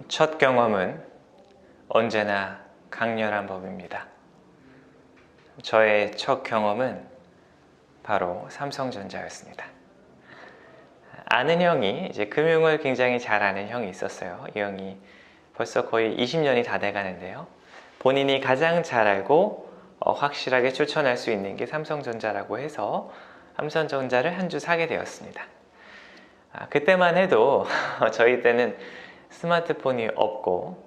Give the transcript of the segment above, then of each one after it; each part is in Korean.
첫 경험은 언제나 강렬한 법입니다. 저의 첫 경험은 바로 삼성전자였습니다. 아는 형이 이제 금융을 굉장히 잘 아는 형이 있었어요. 이 형이 벌써 거의 20년이 다 돼가는데요. 본인이 가장 잘 알고 확실하게 추천할 수 있는 게 삼성전자라고 해서 삼성전자를 한 주 사게 되었습니다. 그때만 해도 저희 때는 스마트폰이 없고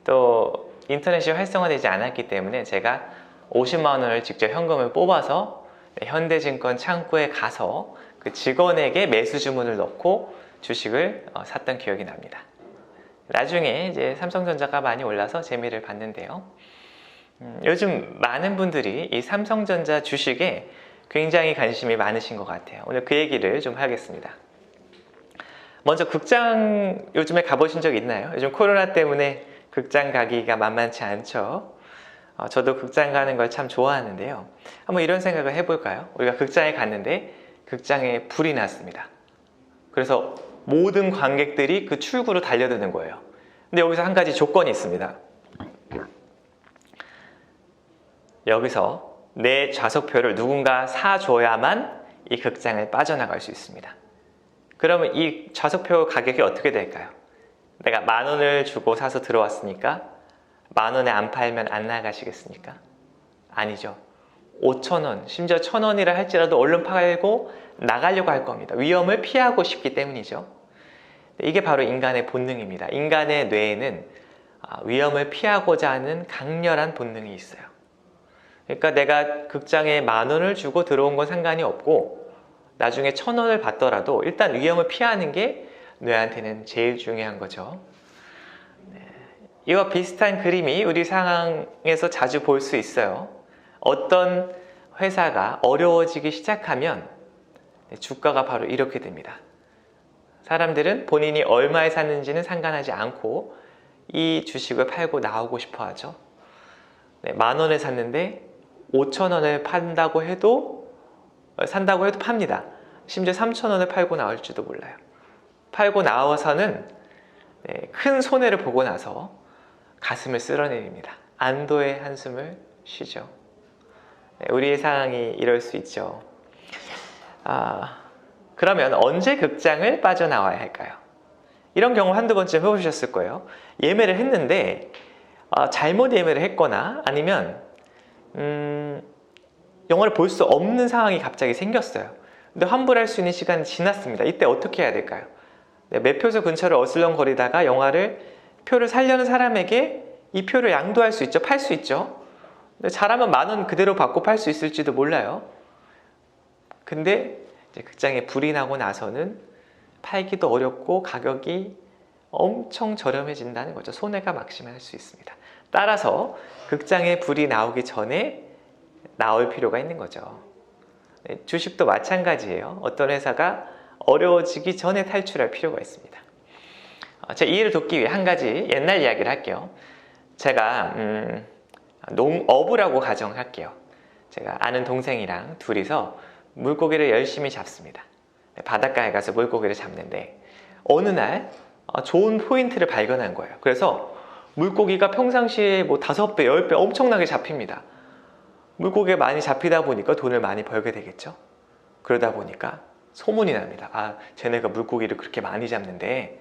또 인터넷이 활성화되지 않았기 때문에 제가 50만 원을 직접 현금을 뽑아서 현대증권 창구에 가서 그 직원에게 매수 주문을 넣고 주식을 샀던 기억이 납니다. 나중에 이제 삼성전자가 많이 올라서 재미를 봤는데요. 요즘 많은 분들이 이 삼성전자 주식에 굉장히 관심이 많으신 것 같아요. 오늘 그 얘기를 좀 하겠습니다. 먼저 극장 요즘에 가보신 적 있나요? 요즘 코로나 때문에 극장 가기가 만만치 않죠. 저도 극장 가는 걸 참 좋아하는데요. 한번 이런 생각을 해볼까요? 우리가 극장에 갔는데 극장에 불이 났습니다. 그래서 모든 관객들이 그 출구로 달려드는 거예요. 근데 여기서 한 가지 조건이 있습니다. 여기서 내 좌석표를 누군가 사줘야만 이 극장을 빠져나갈 수 있습니다. 그러면 이 좌석표 가격이 어떻게 될까요? 내가 10,000원을 주고 사서 들어왔으니까 10,000원에 안 팔면 안 나가시겠습니까? 아니죠. 5,000원, 심지어 1,000원이라 할지라도 얼른 팔고 나가려고 할 겁니다. 위험을 피하고 싶기 때문이죠. 이게 바로 인간의 본능입니다. 인간의 뇌에는 위험을 피하고자 하는 강렬한 본능이 있어요. 그러니까 내가 극장에 10,000원을 주고 들어온 건 상관이 없고 나중에 1,000원을 받더라도 일단 위험을 피하는 게 뇌한테는 제일 중요한 거죠. 이와 비슷한 그림이 우리 상황에서 자주 볼 수 있어요. 어떤 회사가 어려워지기 시작하면 주가가 바로 이렇게 됩니다. 사람들은 본인이 얼마에 샀는지는 상관하지 않고 이 주식을 팔고 나오고 싶어 하죠. 10,000원에 샀는데 5,000원에 산다고 해도 팝니다. 심지어 3,000원에 팔고 나올지도 몰라요. 팔고 나와서는 큰 손해를 보고 나서 가슴을 쓸어내립니다. 안도의 한숨을 쉬죠. 우리의 상황이 이럴 수 있죠. 그러면 언제 극장을 빠져나와야 할까요? 이런 경험 한두 번쯤 해보셨을 거예요. 예매를 했는데 잘못 예매를 했거나 아니면 영화를 볼 수 없는 상황이 갑자기 생겼어요. 근데 환불할 수 있는 시간이 지났습니다. 이때 어떻게 해야 될까요? 매표소 근처를 어슬렁거리다가 표를 사려는 사람에게 이 표를 양도할 수 있죠. 팔 수 있죠. 근데 잘하면 10,000원 그대로 받고 팔 수 있을지도 몰라요. 근데 이제 극장에 불이 나고 나서는 팔기도 어렵고 가격이 엄청 저렴해진다는 거죠. 손해가 막심할 수 있습니다. 따라서 극장에 불이 나오기 전에 나올 필요가 있는 거죠. 주식도 마찬가지예요. 어떤 회사가 어려워지기 전에 탈출할 필요가 있습니다. 제 이해를 돕기 위해 한 가지 옛날 이야기를 할게요. 제가 농어부라고 가정할게요. 제가 아는 동생이랑 둘이서 물고기를 열심히 잡습니다. 바닷가에 가서 물고기를 잡는데 어느 날 좋은 포인트를 발견한 거예요. 그래서 물고기가 평상시에 5배, 10배 엄청나게 잡힙니다. 물고기가 많이 잡히다 보니까 돈을 많이 벌게 되겠죠. 그러다 보니까 소문이 납니다. 쟤네가 물고기를 그렇게 많이 잡는데.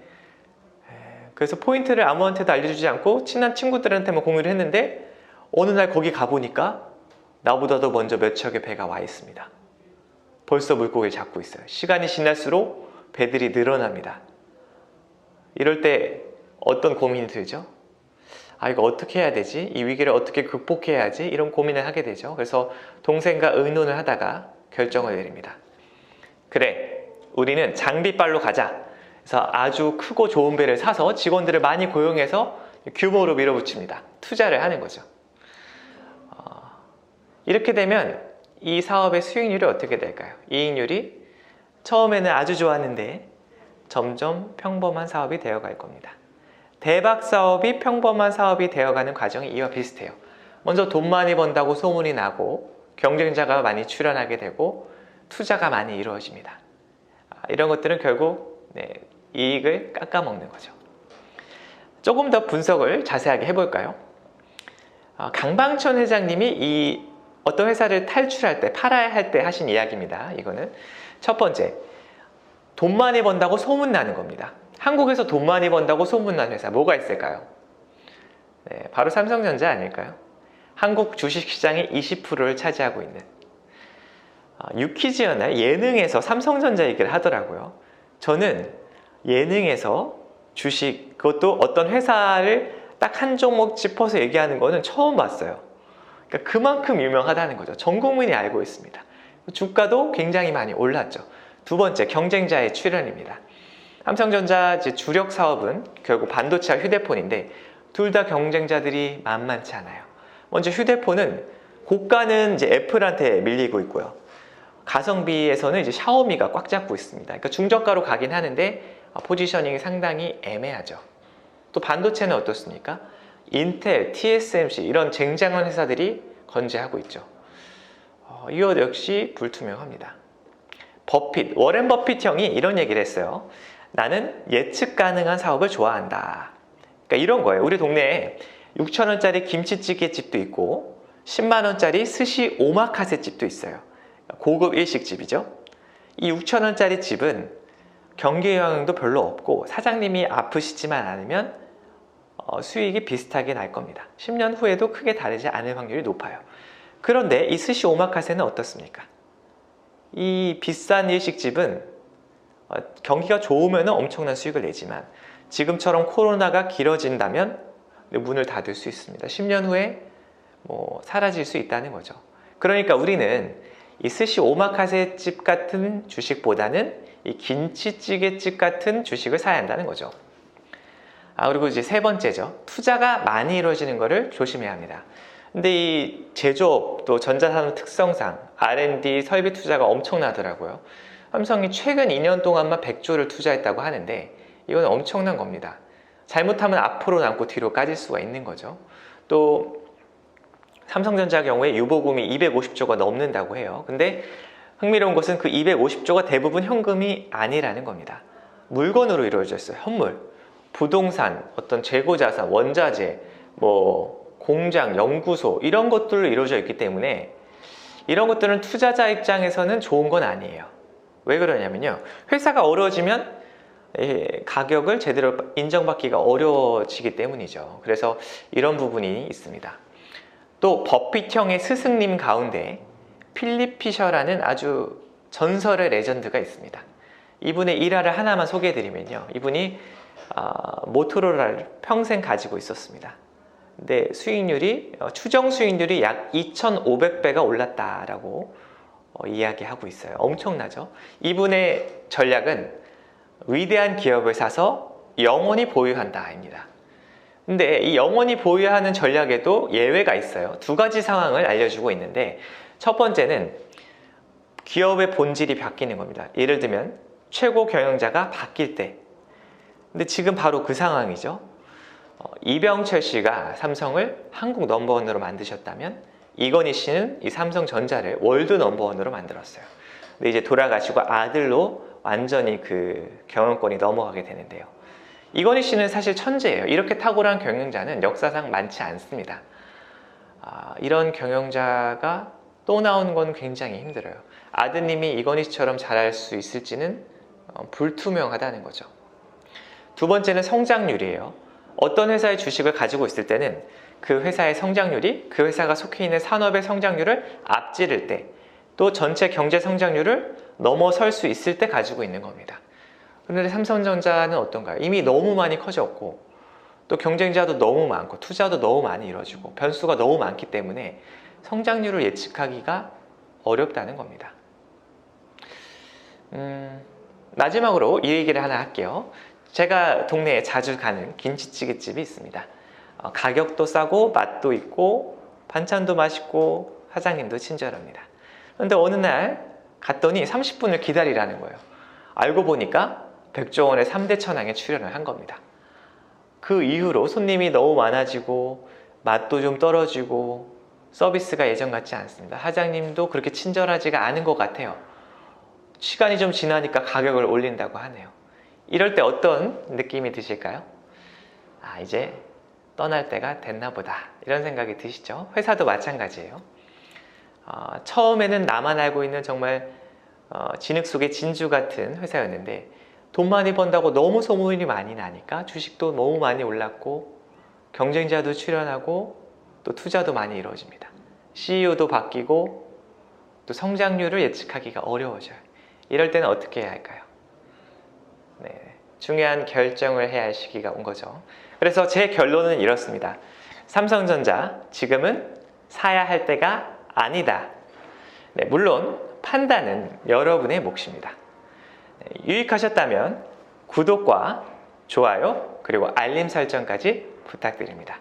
그래서 포인트를 아무한테도 알려주지 않고 친한 친구들한테만 공유를 했는데 어느 날 거기 가보니까 나보다도 먼저 몇 척의 배가 와 있습니다. 벌써 물고기를 잡고 있어요. 시간이 지날수록 배들이 늘어납니다. 이럴 때 어떤 고민이 들죠? 이거 어떻게 해야 되지? 이 위기를 어떻게 극복해야지? 이런 고민을 하게 되죠. 그래서 동생과 의논을 하다가 결정을 내립니다. 그래, 우리는 장비빨로 가자. 그래서 아주 크고 좋은 배를 사서 직원들을 많이 고용해서 규모로 밀어붙입니다. 투자를 하는 거죠. 이렇게 되면 이 사업의 수익률이 어떻게 될까요? 이익률이 처음에는 아주 좋았는데 점점 평범한 사업이 되어갈 겁니다. 대박 사업이 평범한 사업이 되어가는 과정이 이와 비슷해요. 먼저 돈 많이 번다고 소문이 나고 경쟁자가 많이 출현하게 되고 투자가 많이 이루어집니다. 이런 것들은 결국 이익을 깎아먹는 거죠. 조금 더 분석을 자세하게 해볼까요? 강방천 회장님이 이 어떤 회사를 탈출할 때, 팔아야 할 때 하신 이야기입니다. 이거는 첫 번째, 돈 많이 번다고 소문나는 겁니다. 한국에서 돈 많이 번다고 소문난 회사 뭐가 있을까요? 네, 바로 삼성전자 아닐까요? 한국 주식시장의 20%를 차지하고 있는. 유퀴즈였나요? 예능에서 삼성전자 얘기를 하더라고요. 저는 예능에서 주식, 그것도 어떤 회사를 딱 한 종목 짚어서 얘기하는 거는 처음 봤어요. 그러니까 그만큼 유명하다는 거죠. 전 국민이 알고 있습니다. 주가도 굉장히 많이 올랐죠. 두 번째, 경쟁자의 출현입니다. 삼성전자 이제 주력 사업은 결국 반도체와 휴대폰인데 둘 다 경쟁자들이 만만치 않아요. 먼저 휴대폰은 고가는 이제 애플한테 밀리고 있고요. 가성비에서는 이제 샤오미가 꽉 잡고 있습니다. 그러니까 중저가로 가긴 하는데 포지셔닝이 상당히 애매하죠. 또 반도체는 어떻습니까? 인텔, TSMC 이런 쟁쟁한 회사들이 건재하고 있죠. 이것 역시 불투명합니다. 워렌 버핏 형이 이런 얘기를 했어요. 나는 예측 가능한 사업을 좋아한다. 그러니까 이런 거예요. 우리 동네에 6,000원짜리 김치찌개 집도 있고 10만 원짜리 스시 오마카세 집도 있어요. 고급 일식집이죠. 이 6,000원짜리 집은 경기 영향도 별로 없고 사장님이 아프시지만 않으면 수익이 비슷하게 날 겁니다. 10년 후에도 크게 다르지 않을 확률이 높아요. 그런데 이 스시 오마카세는 어떻습니까? 이 비싼 일식집은 경기가 좋으면 엄청난 수익을 내지만 지금처럼 코로나가 길어진다면 문을 닫을 수 있습니다. 10년 후에 사라질 수 있다는 거죠. 그러니까 우리는 이 스시 오마카세 집 같은 주식보다는 이 김치찌개 집 같은 주식을 사야 한다는 거죠. 그리고 이제 세 번째죠. 투자가 많이 이루어지는 것을 조심해야 합니다. 근데 이 제조업 또 전자산업 특성상 R&D 설비 투자가 엄청나더라고요. 삼성이 최근 2년 동안만 100조를 투자했다고 하는데 이건 엄청난 겁니다. 잘못하면 앞으로 남고 뒤로 까질 수가 있는 거죠. 또 삼성전자 경우에 유보금이 250조가 넘는다고 해요. 근데 흥미로운 것은 그 250조가 대부분 현금이 아니라는 겁니다. 물건으로 이루어져 있어요. 현물, 부동산, 어떤 재고자산, 원자재, 공장, 연구소 이런 것들로 이루어져 있기 때문에 이런 것들은 투자자 입장에서는 좋은 건 아니에요. 왜 그러냐면요. 회사가 어려워지면 가격을 제대로 인정받기가 어려워지기 때문이죠. 그래서 이런 부분이 있습니다. 또 버핏형의 스승님 가운데 필립 피셔라는 아주 전설의 레전드가 있습니다. 이분의 일화를 하나만 소개해드리면요. 이분이 모토로라를 평생 가지고 있었습니다. 근데 추정 수익률이 약 2,500배가 올랐다라고 이야기하고 있어요. 엄청나죠? 이분의 전략은 위대한 기업을 사서 영원히 보유한다입니다. 근데 이 영원히 보유하는 전략에도 예외가 있어요. 두 가지 상황을 알려주고 있는데 첫 번째는 기업의 본질이 바뀌는 겁니다. 예를 들면 최고 경영자가 바뀔 때. 근데 지금 바로 그 상황이죠. 이병철 씨가 삼성을 한국 넘버원으로 만드셨다면 이건희 씨는 이 삼성전자를 월드 넘버원으로 만들었어요. 근데 이제 돌아가시고 아들로 완전히 그 경영권이 넘어가게 되는데요. 이건희 씨는 사실 천재예요. 이렇게 탁월한 경영자는 역사상 많지 않습니다. 이런 경영자가 또 나오는 건 굉장히 힘들어요. 아드님이 이건희 씨처럼 잘할 수 있을지는 불투명하다는 거죠. 두 번째는 성장률이에요. 어떤 회사의 주식을 가지고 있을 때는 그 회사의 성장률이 그 회사가 속해 있는 산업의 성장률을 앞지를 때, 또 전체 경제 성장률을 넘어설 수 있을 때 가지고 있는 겁니다. 그런데 삼성전자는 어떤가요? 이미 너무 많이 커졌고 또 경쟁자도 너무 많고 투자도 너무 많이 이루어지고 변수가 너무 많기 때문에 성장률을 예측하기가 어렵다는 겁니다. 마지막으로 이 얘기를 하나 할게요. 제가 동네에 자주 가는 김치찌개집이 있습니다. 가격도 싸고 맛도 있고 반찬도 맛있고 사장님도 친절합니다. 그런데 어느 날 갔더니 30분을 기다리라는 거예요. 알고 보니까 백종원의 3대 천왕에 출연을 한 겁니다. 그 이후로 손님이 너무 많아지고 맛도 좀 떨어지고 서비스가 예전 같지 않습니다. 사장님도 그렇게 친절하지가 않은 것 같아요. 시간이 좀 지나니까 가격을 올린다고 하네요. 이럴 때 어떤 느낌이 드실까요? 아, 이제 떠날 때가 됐나 보다 이런 생각이 드시죠? 회사도 마찬가지예요. 처음에는 나만 알고 있는 정말 진흙 속의 진주 같은 회사였는데 돈 많이 번다고 너무 소문이 많이 나니까 주식도 너무 많이 올랐고 경쟁자도 출현하고 또 투자도 많이 이루어집니다. CEO도 바뀌고 또 성장률을 예측하기가 어려워져요. 이럴 때는 어떻게 해야 할까요? 네, 중요한 결정을 해야 할 시기가 온 거죠. 그래서 제 결론은 이렇습니다. 삼성전자 지금은 사야 할 때가 아니다. 네, 물론 판단은 여러분의 몫입니다. 네, 유익하셨다면 구독과 좋아요 그리고 알림 설정까지 부탁드립니다.